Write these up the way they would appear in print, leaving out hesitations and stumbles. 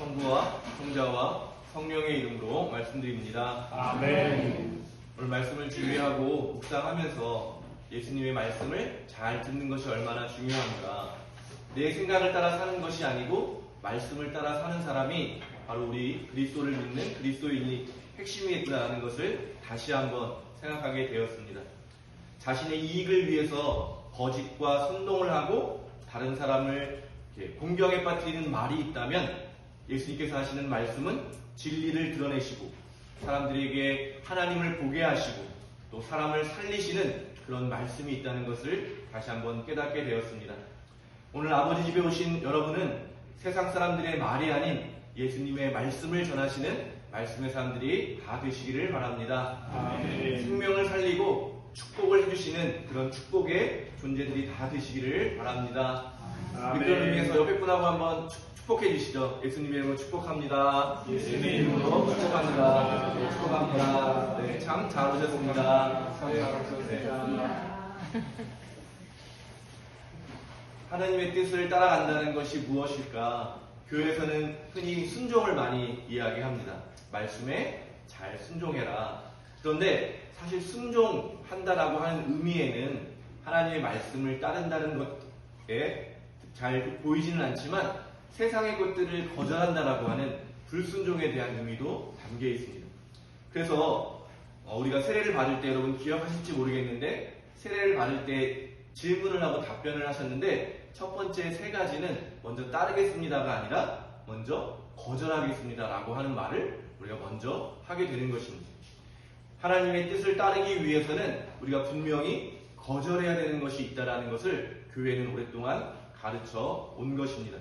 성부와 성자와 성령의 이름으로 말씀드립니다. 아멘. 오늘 말씀을 준비하고 묵상하면서 예수님의 말씀을 잘 듣는 것이 얼마나 중요한가. 내 생각을 따라 사는 것이 아니고 말씀을 따라 사는 사람이 바로 우리 그리스도를 믿는 그리스도인이 핵심이겠구나라는 것을 다시 한번 생각하게 되었습니다. 자신의 이익을 위해서 거짓과 선동을 하고 다른 사람을 공경에 빠뜨리는 말이 있다면 예수님께서 하시는 말씀은 진리를 드러내시고 사람들에게 하나님을 보게 하시고 또 사람을 살리시는 그런 말씀이 있다는 것을 다시 한번 깨닫게 되었습니다. 오늘 아버지 집에 오신 여러분은 세상 사람들의 말이 아닌 예수님의 말씀을 전하시는 말씀의 사람들이 다 되시기를 바랍니다. 아멘. 생명을 살리고 축복을 해주시는 그런 축복의 존재들이 다 되시기를 바랍니다. 아멘. 그런 의미에서 옆에 분하고 한번 축복해 주시죠. 예수님의 이름으로 축복합니다. 예수님의 이름으로 축복합니다. 네, 축복합니다. 네, 참 잘 오셨습니다. 하나님의 뜻을 따라간다는 것이 무엇일까? 교회에서는 흔히 순종을 많이 이야기합니다. 말씀에 잘 순종해라. 그런데 사실 순종한다라고 하는 의미에는 하나님의 말씀을 따른다는 것에 잘 보이지는 않지만 세상의 것들을 거절한다라고 하는 불순종에 대한 의미도 담겨 있습니다. 그래서 우리가 세례를 받을 때 여러분 기억하실지 모르겠는데 세례를 받을 때 질문을 하고 답변을 하셨는데 첫 번째 세 가지는 먼저 따르겠습니다가 아니라 먼저 거절하겠습니다라고 하는 말을 우리가 먼저 하게 되는 것입니다. 하나님의 뜻을 따르기 위해서는 우리가 분명히 거절해야 되는 것이 있다는 것을 교회는 오랫동안 가르쳐 온 것입니다.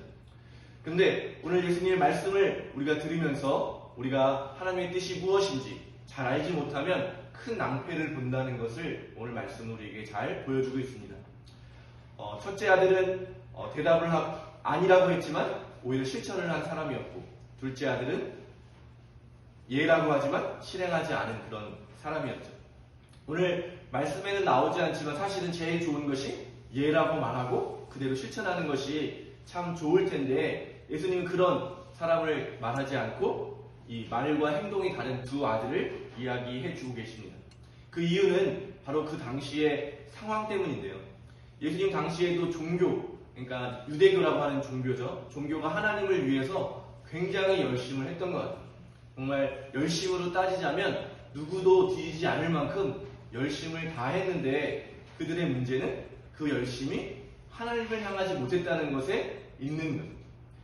그런데 오늘 예수님의 말씀을 우리가 들으면서 우리가 하나님의 뜻이 무엇인지 잘 알지 못하면 큰 낭패를 본다는 것을 오늘 말씀은 우리에게 잘 보여주고 있습니다. 첫째 아들은 대답을 아니라고 했지만 오히려 실천을 한 사람이었고 둘째 아들은 예라고 하지만 실행하지 않은 그런 사람이었죠. 오늘 말씀에는 나오지 않지만 사실은 제일 좋은 것이 예라고 말하고 그대로 실천하는 것이 참 좋을 텐데 예수님은 그런 사람을 말하지 않고 이 말과 행동이 다른 두 아들을 이야기해 주고 계십니다. 그 이유는 바로 그 당시의 상황 때문인데요. 예수님 당시에도 종교, 그러니까 유대교라고 하는 종교죠. 종교가 하나님을 위해서 굉장히 열심을 했던 것 같아요. 정말 열심으로 따지자면 누구도 뒤지지 않을 만큼 열심을 다했는데 그들의 문제는 그 열심이 하나님을 향하지 못했다는 것에 있는 거예요.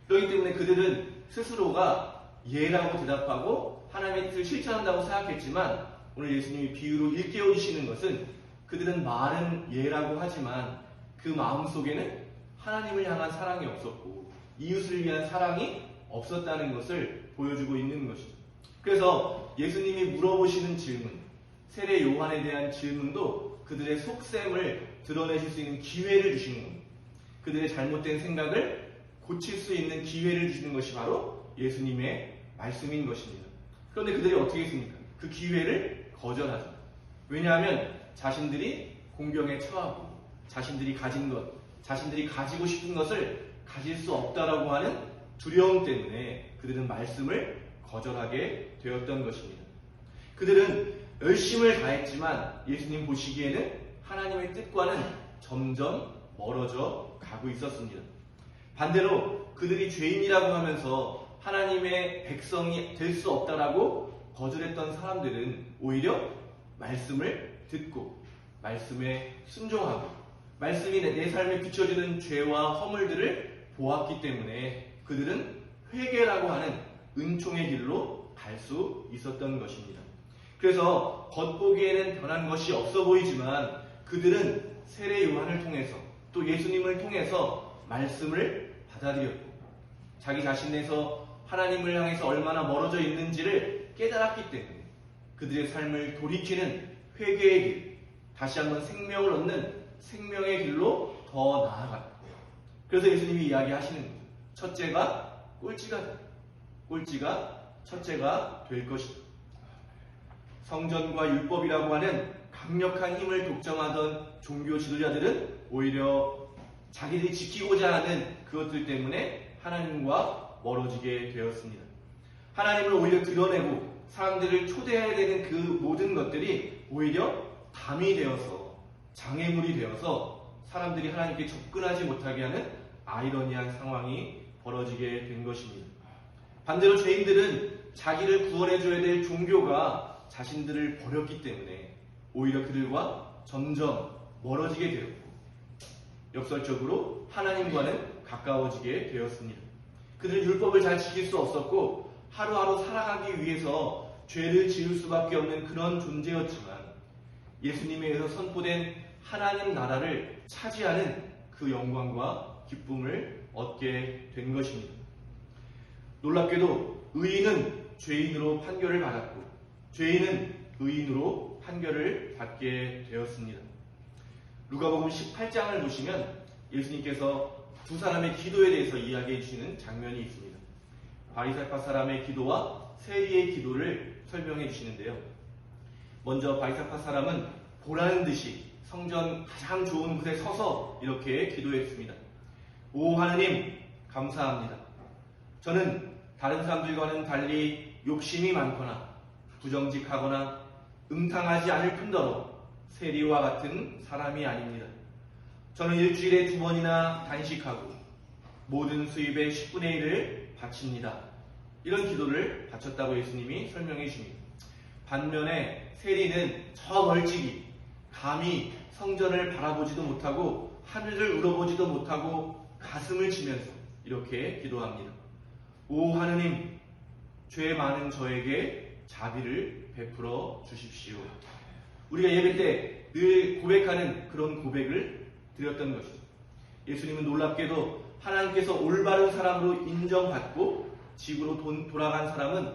그렇기 때문에 그들은 스스로가 예라고 대답하고 하나님의 뜻을 실천한다고 생각했지만 오늘 예수님이 비유로 일깨워 주시는 것은 그들은 말은 예라고 하지만 그 마음속에는 하나님을 향한 사랑이 없었고 이웃을 위한 사랑이 없었다는 것을 보여주고 있는 것이죠. 그래서 예수님이 물어보시는 질문, 세례 요한에 대한 질문도 그들의 속셈을 드러내실 수 있는 기회를 주시는 겁니다. 그들의 잘못된 생각을 고칠 수 있는 기회를 주시는 것이 바로 예수님의 말씀인 것입니다. 그런데 그들이 어떻게 했습니까? 그 기회를 거절하죠. 왜냐하면 자신들이 공경에 처하고 자신들이 가진 것, 자신들이 가지고 싶은 것을 가질 수 없다라고 하는 두려움 때문에 그들은 말씀을 거절하게 되었던 것입니다. 그들은 열심을 다했지만 예수님 보시기에는 하나님의 뜻과는 점점 멀어져 가고 있었습니다. 반대로 그들이 죄인이라고 하면서 하나님의 백성이 될 수 없다라고 거절했던 사람들은 오히려 말씀을 듣고 말씀에 순종하고 말씀이 내 삶에 비춰주는 죄와 허물들을 보았기 때문에 그들은 회개라고 하는 은총의 길로 갈 수 있었던 것입니다. 그래서 겉보기에는 변한 것이 없어 보이지만 그들은 세례 요한을 통해서 또 예수님을 통해서 말씀을 받아들였고 자기 자신에서 하나님을 향해서 얼마나 멀어져 있는지를 깨달았기 때문에 그들의 삶을 돌이키는 회개의 길, 다시 한번 생명을 얻는 생명의 길로 더 나아갔고 그래서 예수님이 이야기하시는 거죠. 첫째가 꼴찌가 첫째가 될 것이다. 성전과 율법이라고 하는 강력한 힘을 독점하던 종교 지도자들은 오히려 자기들이 지키고자 하는 그것들 때문에 하나님과 멀어지게 되었습니다. 하나님을 오히려 드러내고 사람들을 초대해야 되는 그 모든 것들이 오히려 담이 되어서 장애물이 되어서 사람들이 하나님께 접근하지 못하게 하는 아이러니한 상황이 벌어지게 된 것입니다. 반대로 죄인들은 자기를 구원해줘야 될 종교가 자신들을 버렸기 때문에 오히려 그들과 점점 멀어지게 되었고 역설적으로 하나님과는 가까워지게 되었습니다. 그들은 율법을 잘 지킬 수 없었고 하루하루 살아가기 위해서 죄를 지을 수밖에 없는 그런 존재였지만 예수님에 의해서 선포된 하나님 나라를 차지하는 그 영광과 기쁨을 얻게 된 것입니다. 놀랍게도 의인은 죄인으로 판결을 받았고 죄인은 의인으로 판결을 받게 되었습니다. 누가복음 18장을 보시면 예수님께서 두 사람의 기도에 대해서 이야기해 주시는 장면이 있습니다. 바리새파 사람의 기도와 세리의 기도를 설명해 주시는데요. 먼저 바리새파 사람은 보라는 듯이 성전 가장 좋은 곳에 서서 이렇게 기도했습니다. 오 하느님 감사합니다. 저는 다른 사람들과는 달리 욕심이 많거나 부정직하거나 음탕하지 않을 뿐더러 세리와 같은 사람이 아닙니다. 저는 일주일에 2번이나 단식하고 모든 수입의 10분의 1을 바칩니다. 이런 기도를 바쳤다고 예수님이 설명해 주십니다. 반면에 세리는 저 멀찍이 감히 성전을 바라보지도 못하고 하늘을 우러보지도 못하고 가슴을 치면서 이렇게 기도합니다. 오 하느님, 죄 많은 저에게 자비를 베풀어 주십시오. 우리가 예배 때 늘 고백하는 그런 고백을 드렸던 것이죠. 예수님은 놀랍게도 하나님께서 올바른 사람으로 인정받고 지구로 돌아간 사람은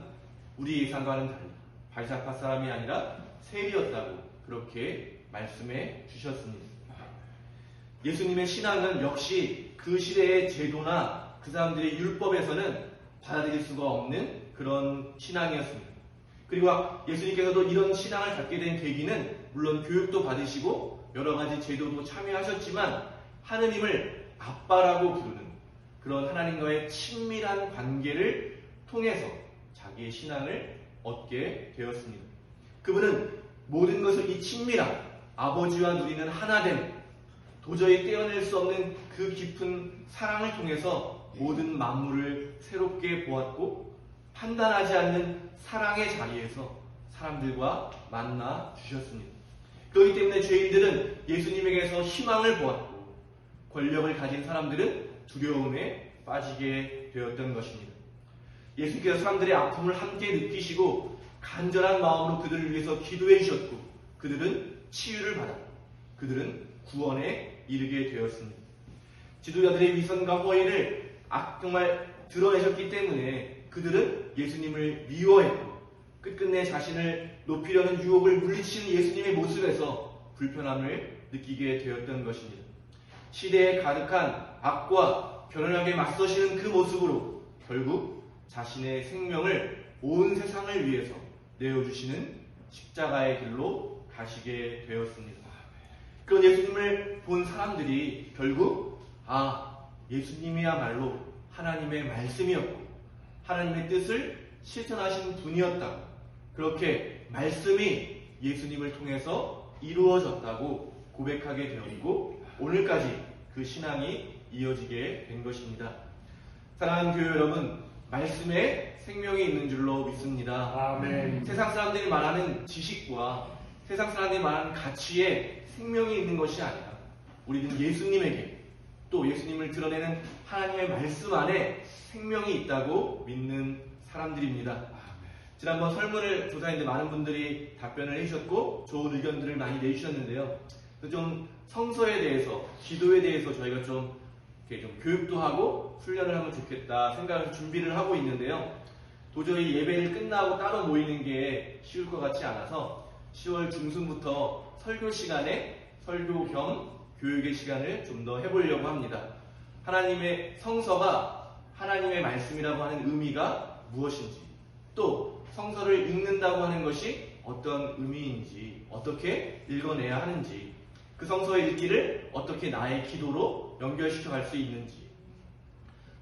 우리 예상과는 달리 바리새파 사람이 아니라 세리였다고 그렇게 말씀해 주셨습니다. 예수님의 신앙은 역시 그 시대의 제도나 그 사람들의 율법에서는 받아들일 수가 없는 그런 신앙이었습니다. 그리고 예수님께서도 이런 신앙을 갖게 된 계기는 물론 교육도 받으시고 여러 가지 제도도 참여하셨지만 하느님을 아빠라고 부르는 그런 하나님과의 친밀한 관계를 통해서 자기의 신앙을 얻게 되었습니다. 그분은 모든 것을 이 친밀한 아버지와 누리는 하나됨, 도저히 떼어낼 수 없는 그 깊은 사랑을 통해서 모든 만물을 새롭게 보았고 판단하지 않는 사랑의 자리에서 사람들과 만나 주셨습니다. 그렇기 때문에 죄인들은 예수님에게서 희망을 보았고 권력을 가진 사람들은 두려움에 빠지게 되었던 것입니다. 예수님께서 사람들의 아픔을 함께 느끼시고 간절한 마음으로 그들을 위해서 기도해 주셨고 그들은 치유를 받았고 그들은 구원에 이르게 되었습니다. 지도자들의 위선과 허위를 정말 드러내셨기 때문에 그들은 예수님을 미워했고 끝끝내 자신을 높이려는 유혹을 물리치는 예수님의 모습에서 불편함을 느끼게 되었던 것입니다. 시대에 가득한 악과 결연하게 맞서시는 그 모습으로 결국 자신의 생명을 온 세상을 위해서 내어주시는 십자가의 길로 가시게 되었습니다. 그런 예수님을 본 사람들이 결국 예수님이야말로 하나님의 말씀이었고 하나님의 뜻을 실천하신 분이었다고 그렇게 말씀이 예수님을 통해서 이루어졌다고 고백하게 되었고 오늘까지 그 신앙이 이어지게 된 것입니다. 사랑하는 교회 여러분, 말씀에 생명이 있는 줄로 믿습니다. 아멘. 세상 사람들이 말하는 지식과 세상 사람들이 말하는 가치에 생명이 있는 것이 아니라 우리는 예수님에게 또 예수님을 드러내는 하나님의 말씀 안에 생명이 있다고 믿는 사람들입니다. 지난번 설문을 조사했는데 많은 분들이 답변을 해주셨고 좋은 의견들을 많이 내주셨는데요. 좀 성서에 대해서, 기도에 대해서 저희가 좀 교육도 하고 훈련을 하면 좋겠다 생각을 준비를 하고 있는데요. 도저히 예배를 끝나고 따로 모이는 게 쉬울 것 같지 않아서 10월 중순부터 설교 시간에 설교 겸 교육의 시간을 좀 더 해보려고 합니다. 하나님의 성서가 하나님의 말씀이라고 하는 의미가 무엇인지 또 성서를 읽는다고 하는 것이 어떤 의미인지 어떻게 읽어내야 하는지 그 성서의 읽기를 어떻게 나의 기도로 연결시켜 갈 수 있는지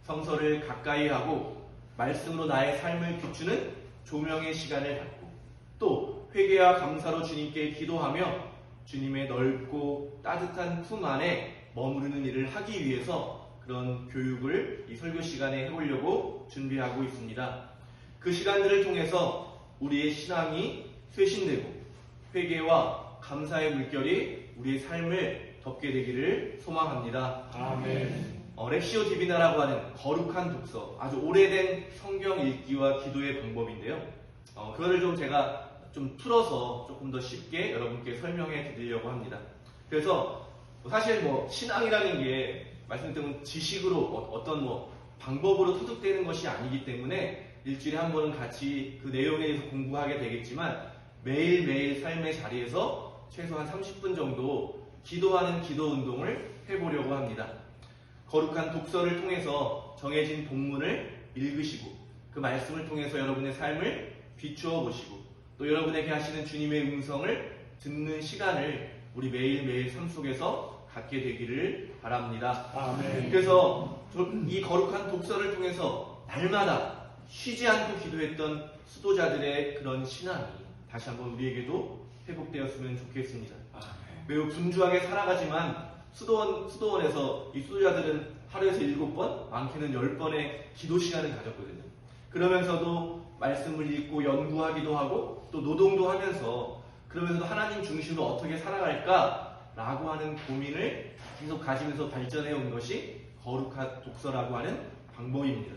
성서를 가까이 하고 말씀으로 나의 삶을 비추는 조명의 시간을 갖고 또 회개와 감사로 주님께 기도하며 주님의 넓고 따뜻한 품 안에 머무르는 일을 하기 위해서 그런 교육을 이 설교 시간에 해보려고 준비하고 있습니다. 그 시간들을 통해서 우리의 신앙이 쇄신되고 회개와 감사의 물결이 우리의 삶을 덮게 되기를 소망합니다. 아멘. 렉시오 디비나라고 하는 거룩한 독서, 아주 오래된 성경 읽기와 기도의 방법인데요. 그거를 제가 풀어서 조금 더 쉽게 여러분께 설명해 드리려고 합니다. 그래서 사실 신앙이라는 게 말씀드린 지식으로 어떤 방법으로 터득되는 것이 아니기 때문에 일주일에 한 번은 같이 그 내용에 대해서 공부하게 되겠지만 매일매일 삶의 자리에서 최소한 30분 정도 기도하는 기도 운동을 해보려고 합니다. 거룩한 독서를 통해서 정해진 본문을 읽으시고 그 말씀을 통해서 여러분의 삶을 비추어 보시고 또 여러분에게 하시는 주님의 음성을 듣는 시간을 우리 매일매일 삶 속에서 갖게 되기를 바랍니다. 아멘. 그래서 이 거룩한 독서를 통해서 날마다 쉬지 않고 기도했던 수도자들의 그런 신앙이 다시 한번 우리에게도 회복되었으면 좋겠습니다. 매우 분주하게 살아가지만 수도원에서 이 수도자들은 하루에서 7번, 많게는 10번의 기도 시간을 가졌거든요. 그러면서도 말씀을 읽고 연구하기도 하고 또 노동도 하면서 그러면서도 하나님 중심으로 어떻게 살아갈까라고 하는 고민을 계속 가지면서 발전해 온 것이 거룩한 독서라고 하는 방법입니다.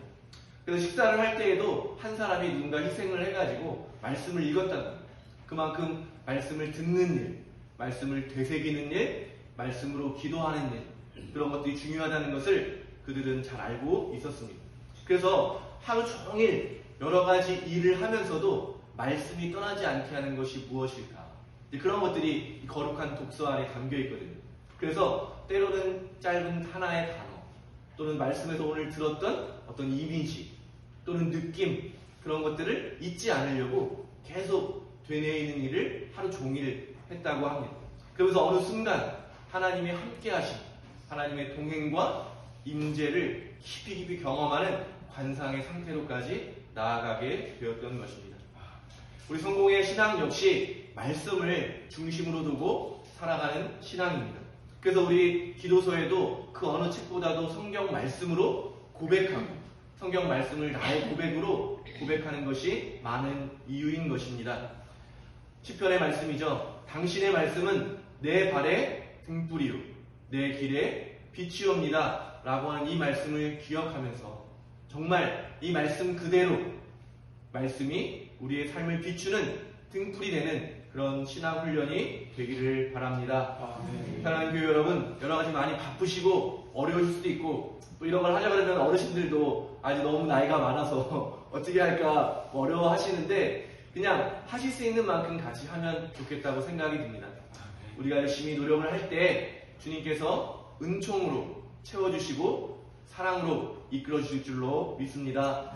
그래서 식사를 할 때에도 한 사람이 누군가 희생을 해가지고 말씀을 읽었다는 거예요. 그만큼 말씀을 듣는 일, 말씀을 되새기는 일, 말씀으로 기도하는 일, 그런 것들이 중요하다는 것을 그들은 잘 알고 있었습니다. 그래서 하루 종일 여러 가지 일을 하면서도 말씀이 떠나지 않게 하는 것이 무엇일까? 그런 것들이 거룩한 독서 안에 담겨 있거든요. 그래서 때로는 짧은 하나의 단어 또는 말씀에서 오늘 들었던 어떤 이미지 또는 느낌 그런 것들을 잊지 않으려고 계속 되뇌이는 일을 하루 종일 했다고 합니다. 그러면서 어느 순간 하나님의 함께하심, 하나님의 동행과 임재를 깊이 경험하는 관상의 상태로까지 나아가게 되었던 것입니다. 우리 성공의 신앙 역시 말씀을 중심으로 두고 살아가는 신앙입니다. 그래서 우리 기도서에도 그 어느 책보다도 성경 말씀으로 고백하고 성경 말씀을 나의 고백으로 고백하는 것이 많은 이유인 것입니다. 시편의 말씀이죠. 당신의 말씀은 내 발의 등불이요 내 길에 빛이옵니다 라고 하는 이 말씀을 기억하면서 정말 이 말씀 그대로 말씀이 우리의 삶을 비추는 등불이 되는 그런 신앙 훈련이 되기를 바랍니다. 사랑하는 교회 여러분, 여러 가지 많이 바쁘시고 어려우실 수도 있고 또 이런 걸 하려고 하면 어르신들도 아직 너무 나이가 많아서 어떻게 할까 어려워하시는데 그냥 하실 수 있는 만큼 같이 하면 좋겠다고 생각이 듭니다. 우리가 열심히 노력을 할 때 주님께서 은총으로 채워주시고 사랑으로 이끌어주실 줄로 믿습니다.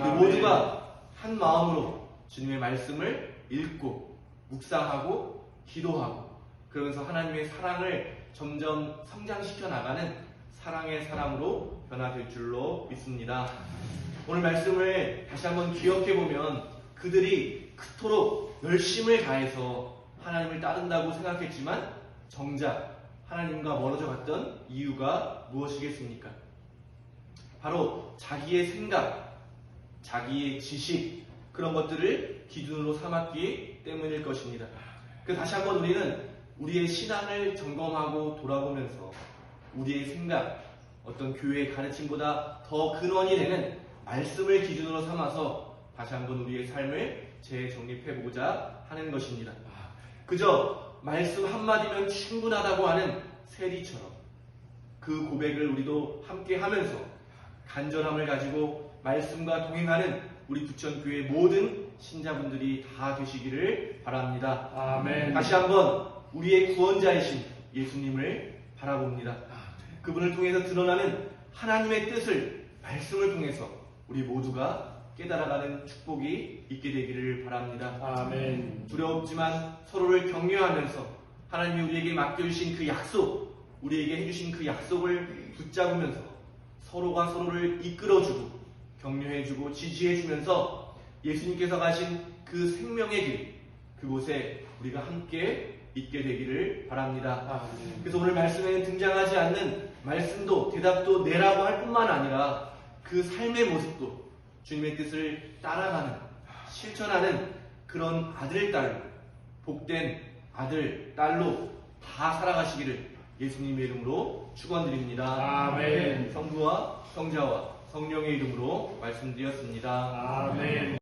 우리 모두가 한 마음으로 주님의 말씀을 읽고 묵상하고 기도하고 그러면서 하나님의 사랑을 점점 성장시켜 나가는 사랑의 사람으로 변화될 줄로 믿습니다. 오늘 말씀을 다시 한번 기억해보면 그들이 그토록 열심을 다해서 하나님을 따른다고 생각했지만 정작 하나님과 멀어져 갔던 이유가 무엇이겠습니까? 바로 자기의 생각, 자기의 지식 그런 것들을 기준으로 삼았기 때문일 것입니다. 그래서 다시 한번 우리는 우리의 신앙을 점검하고 돌아보면서 우리의 생각, 어떤 교회의 가르침보다 더 근원이 되는 말씀을 기준으로 삼아서 다시 한번 우리의 삶을 재정립해보고자 하는 것입니다. 그저 말씀 한마디면 충분하다고 하는 세리처럼 그 고백을 우리도 함께 하면서 간절함을 가지고 말씀과 동행하는 우리 부천교회 모든 신자분들이 다 되시기를 바랍니다. 아멘. 다시 한번 우리의 구원자이신 예수님을 바라봅니다. 그분을 통해서 드러나는 하나님의 뜻을 말씀을 통해서 우리 모두가 깨달아가는 축복이 있게 되기를 바랍니다. 아멘. 두렵지만 서로를 격려하면서 하나님이 우리에게 맡겨주신 그 약속, 우리에게 해주신 그 약속을 붙잡으면서 서로가 서로를 이끌어주고 격려해주고 지지해주면서 예수님께서 가신 그 생명의 길, 그곳에 우리가 함께 있게 되기를 바랍니다. 그래서 오늘 말씀에 등장하지 않는 말씀도 대답도 내라고 할 뿐만 아니라 그 삶의 모습도 주님의 뜻을 따라가는, 실천하는 그런 아들, 딸로, 복된 아들, 딸로 다 살아가시기를 예수님의 이름으로 축원드립니다. 아멘. 성부와 성자와 성령의 이름으로 말씀드렸습니다. 아멘.